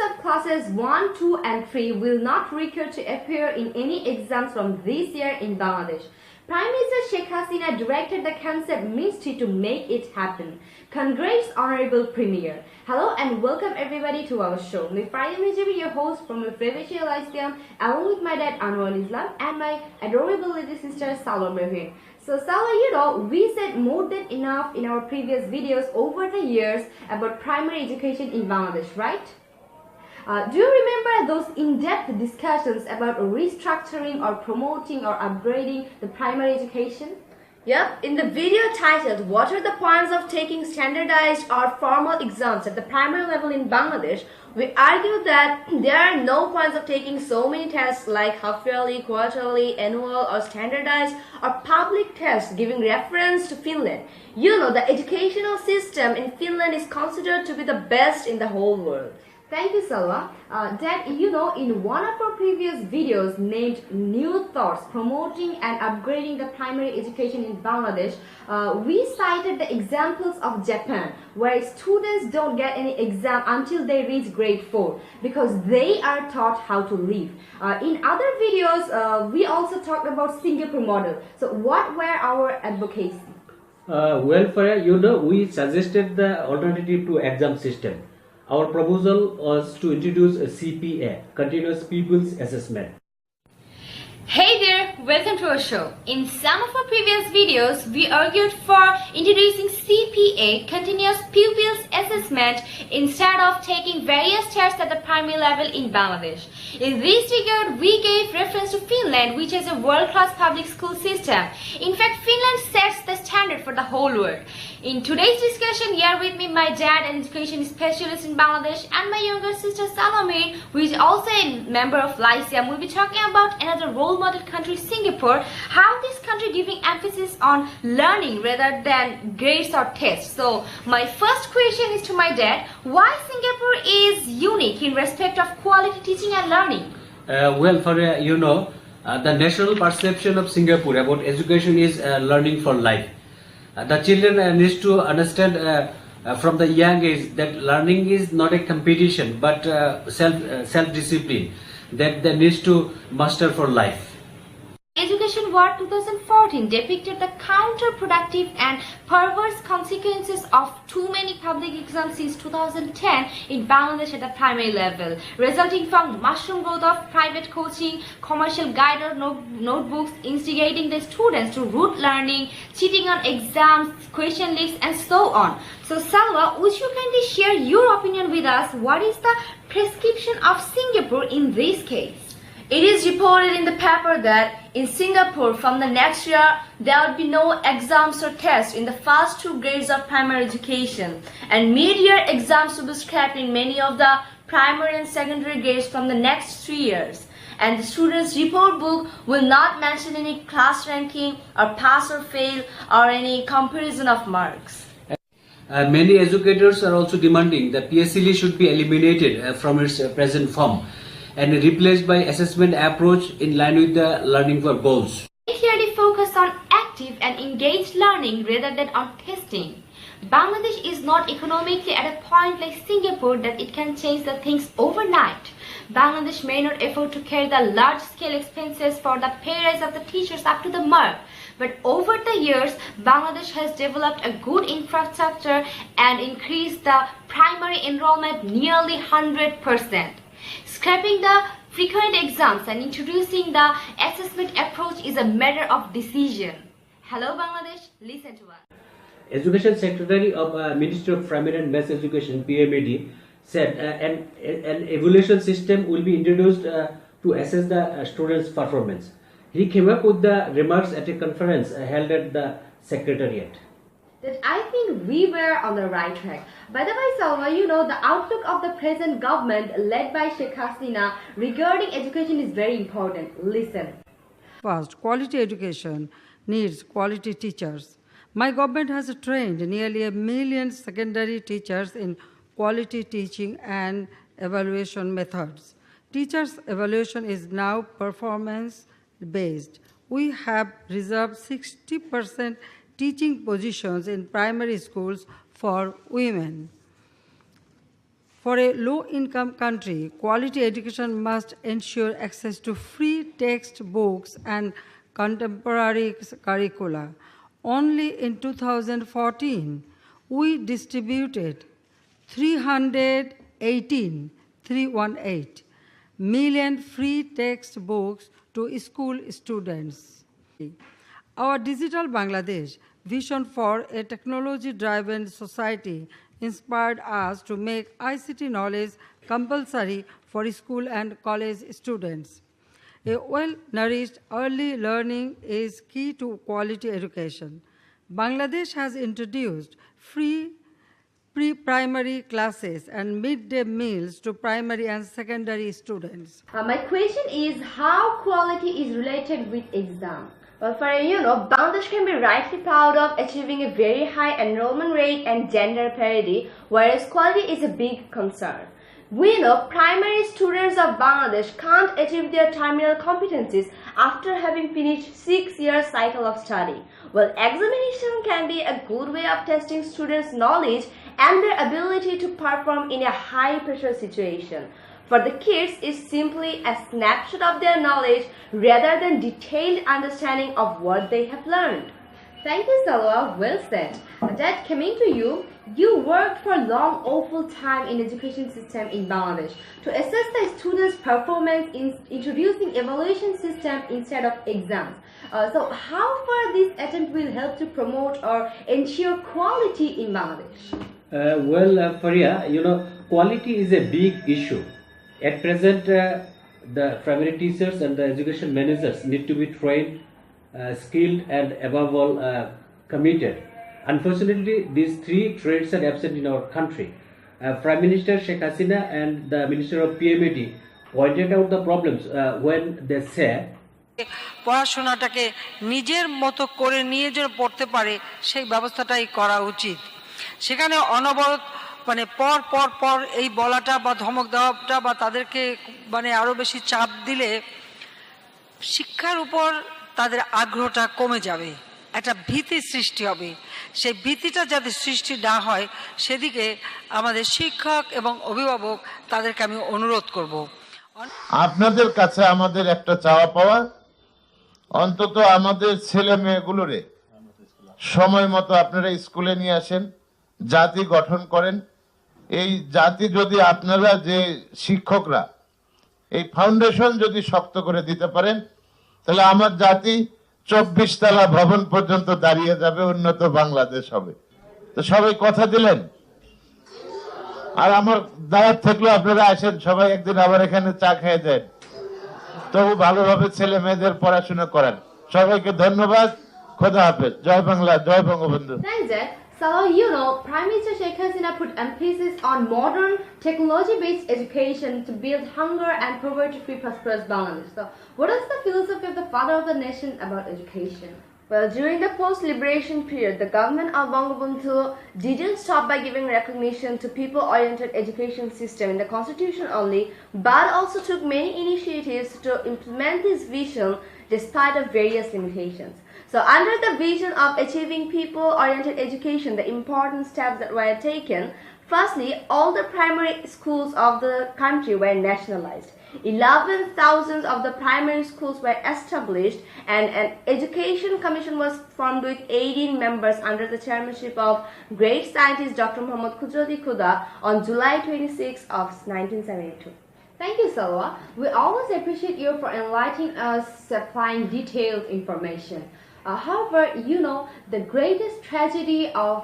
of classes 1, 2 and 3 will not require to appear in any exams from this year in Bangladesh. Prime Minister Sheikh Hasina directed the concept ministry to make it happen. Congrats, Honorable Premier. Hello and welcome everybody to our show. My Friday Mujib, your host from my favorite Lyceum, along with my dad Anwar Islam and my adorable little sister Salome. So Salah, we said more than enough in our previous videos over the years about primary education in Bangladesh, right? Do you remember those in-depth discussions about restructuring or promoting or upgrading the primary education? Yep, in the video titled "What are the points of taking standardized or formal exams at the primary level in Bangladesh?" we argued that there are no points of taking so many tests like half-yearly, quarterly, annual or standardized or public tests giving reference to Finland. The educational system in Finland is considered to be the best in the whole world. Thank you, Salwa. Dad, in one of our previous videos named New Thoughts Promoting and Upgrading the Primary Education in Bangladesh, we cited the examples of Japan, where students don't get any exam until they reach grade 4 because they are taught how to live. In other videos, we also talked about Singapore model. So what were our advocacy? We suggested the alternative to exam system. Our proposal was to introduce a CPA, Continuous Pupils Assessment. Hey there, welcome to our show. In some of our previous videos, we argued for introducing CPA, Continuous Pupils Assessment, instead of taking various tests at the primary level in Bangladesh. In this regard, we gave reference to Finland, which has a world-class public school system. In fact, Finland sets the standard for the whole world. In today's discussion, here with me, my dad, an education specialist in Bangladesh, and my younger sister Salome, who is also a member of Lyceum. We'll be talking about another role model country, Singapore, how this country giving emphasis on learning rather than grades or tests. So my first question is to my dad, why Singapore is unique in respect of quality teaching and learning? The national perception of Singapore about education is learning for life. The children need to understand from the young age that learning is not a competition but self-discipline that they need to master for life. Education War 2014 depicted the counterproductive and perverse consequences of too many public exams since 2010 in Bangladesh at the primary level, resulting from mushroom growth of private coaching, commercial guided notebooks, instigating the students to rote learning, cheating on exams, question leaks, and so on. So Salwa, would you kindly share your opinion with us? What is the prescription of Singapore in this case? It is reported in the paper that in Singapore from the next year there will be no exams or tests in the first 2 grades of primary education, and mid-year exams will be scrapped in many of the primary and secondary grades from the next 3 years. And the students' report book will not mention any class ranking or pass or fail or any comparison of marks. Many educators are also demanding that PSLE should be eliminated from its present form and replaced by assessment approach in line with the learning for goals. They clearly focus on active and engaged learning rather than on testing. Bangladesh is not economically at a point like Singapore that it can change the things overnight. Bangladesh may not afford to carry the large-scale expenses for the pay rise of the teachers up to the mark. But over the years, Bangladesh has developed a good infrastructure and increased the primary enrollment nearly 100%. Scrapping the frequent exams and introducing the assessment approach is a matter of decision. Hello Bangladesh, listen to us. Education Secretary of Ministry of Primary and Mass Education (PMAD) said an evaluation system will be introduced to assess the students' performance. He came up with the remarks at a conference held at the Secretariat. That I think we were on the right track. By the way, Salwa, the outlook of the present government led by Sheikh Hasina regarding education is very important. Listen. First, quality education needs quality teachers. My government has trained nearly 1 million secondary teachers in quality teaching and evaluation methods. Teachers' evaluation is now performance-based. We have reserved 60% teaching positions in primary schools for women. For a low-income country, quality education must ensure access to free textbooks and contemporary curricula. Only in 2014, we distributed 318 million free textbooks to school students. Our Digital Bangladesh vision for a technology-driven society inspired us to make ICT knowledge compulsory for school and college students. A well-nourished early learning is key to quality education. Bangladesh has introduced free pre-primary classes and midday meals to primary and secondary students. My question is how quality is related with exam. Well, Bangladesh can be rightly proud of achieving a very high enrollment rate and gender parity, whereas quality is a big concern. We know primary students of Bangladesh can't achieve their terminal competencies after having finished 6-year cycle of study. Well, examination can be a good way of testing students' knowledge and their ability to perform in a high-pressure situation. For the kids, it's simply a snapshot of their knowledge rather than detailed understanding of what they have learned. Thank you, Salwa. Well said. Dad, coming to you, you worked for a long, awful time in education system in Bangladesh to assess the students' performance in introducing evaluation system instead of exams. So how far this attempt will help to promote or ensure quality in Bangladesh? Faria, quality is a big issue. At present, the primary teachers and the education managers need to be trained, skilled, and above all, committed. Unfortunately, these three traits are absent in our country. Prime Minister Sheikh Hasina and the Minister of PMAD pointed out the problems when they said, পড়াশোনাটাকে নিজের মতো করে নিয়ে যেন পড়তে পারে সেই ব্যবস্থাটাই করা উচিত। সেখানে অনবরত পর এই বলাটা বা ধমক দেওয়াটা বা তাদেরকে আরো বেশি চাপ দিলে শিক্ষার উপর তাদের আগ্রহটা কমে যাবে, একটা ভীতি সৃষ্টি হবে। সেই ভীতিটা যাতে সৃষ্টি না হয় সেদিকে আমাদের শিক্ষক এবং অভিভাবক তাদেরকে আমি অনুরোধ করব। আপনাদের কাছে আমাদের একটা চাওয়া পাওয়া, অন্তত আমাদের ছেলে মেয়েগুলোরে সময় মতো আপনারা স্কুলে নিয়ে আসেন, জাতি গঠন করেন। এই জাতি যদি আপনারা যে শিক্ষকরা এই ফাউন্ডেশন যদি শক্ত করে দিতে পারেন, তাহলে আমার জাতি 24 তলা ভবন পর্যন্ত দাঁড়িয়ে যাবে, উন্নত বাংলাদেশ হবে। তো সবাই কথা দিলেন। আর আমার দাওয়াত থাকলে আপনারা আসেন, সবাই একদিন আবার এখানে চা খেয়ে দেন, তবু ভালোভাবে ছেলে মেয়েদের পড়াশোনা করেন। সবাইকে ধন্যবাদ। খোদা হাফেজ। জয় বাংলা, জয় Bangabandhu. So, Prime Minister Sheikh Hasina put emphasis on modern, technology-based education to build hunger and poverty free prosperous Bangladesh. So, what is the philosophy of the father of the nation about education? Well, during the post-liberation period, the government of Bangabandhu didn't stop by giving recognition to people-oriented education system in the constitution only, but also took many initiatives to implement this vision despite of various limitations. So under the vision of achieving people-oriented education, the important steps that were taken, firstly, all the primary schools of the country were nationalized. 11,000 of the primary schools were established, and an education commission was formed with 18 members under the chairmanship of great scientist Dr. Muhammad Kudrati Khuda on July 26 of 1972. Thank you, Salwa. We always appreciate you for enlightening us, supplying detailed information. However, the greatest tragedy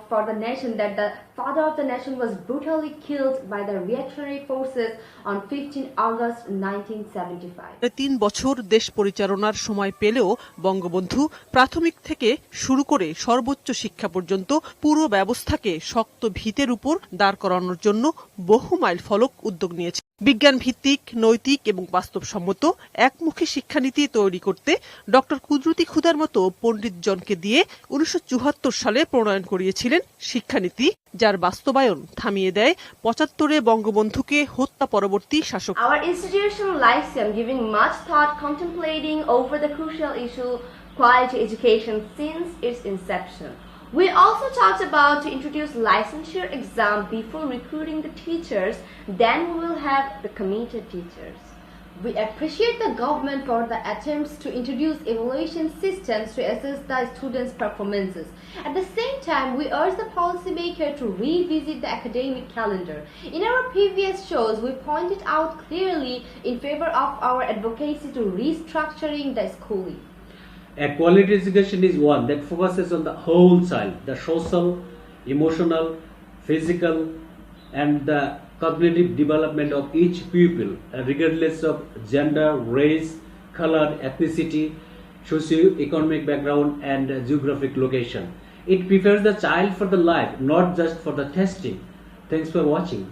for the nation, that the father of the nation was brutally killed by the reactionary forces on 15 August 1975. 3 বছর দেশ পরিচালনার সময় পেলেও বঙ্গবন্ধু প্রাথমিক থেকে শুরু করে সর্বোচ্চ শিক্ষা পর্যন্ত পুরো ব্যবস্থাকে শক্ত ভিতের উপর দাঁড় করানোর জন্য বহু মাইল ফলক উদ্যোগ নিয়েছে। বিজ্ঞান ভিত্তিক, নৈতিক এবং বাস্তবসম্মত একমুখী শিক্ষানীতি তৈরি করতে ডক্টর কুদরতি খুদার মতো পণ্ডিতজনকে দিয়ে 1974 সালে প্রণয়ন করিয়েছিলেন শিক্ষানীতি, যার বাস্তবায়ন থামিয়ে দেয় 75-এ বঙ্গবন্ধুকে হত্যা পরবর্তী শাসক। Our institutional lifetime giving much thought, contemplating over the crucial issue quality education since its inception. We also talked about to introduce licensure exam before recruiting the teachers. Then we will have the committed teachers. We appreciate the government for the attempts to introduce evaluation systems to assess the students' performances. At the same time, we urge the policymaker to revisit the academic calendar. In our previous shows, we pointed out clearly in favor of our advocacy to restructuring the schooling. A quality education is one that focuses on the whole child, the social, emotional, physical, and the cognitive development of each pupil, regardless of gender, race, color, ethnicity, socio-economic background, and geographic location. It prepares the child for the life, not just for the testing. Thanks for watching.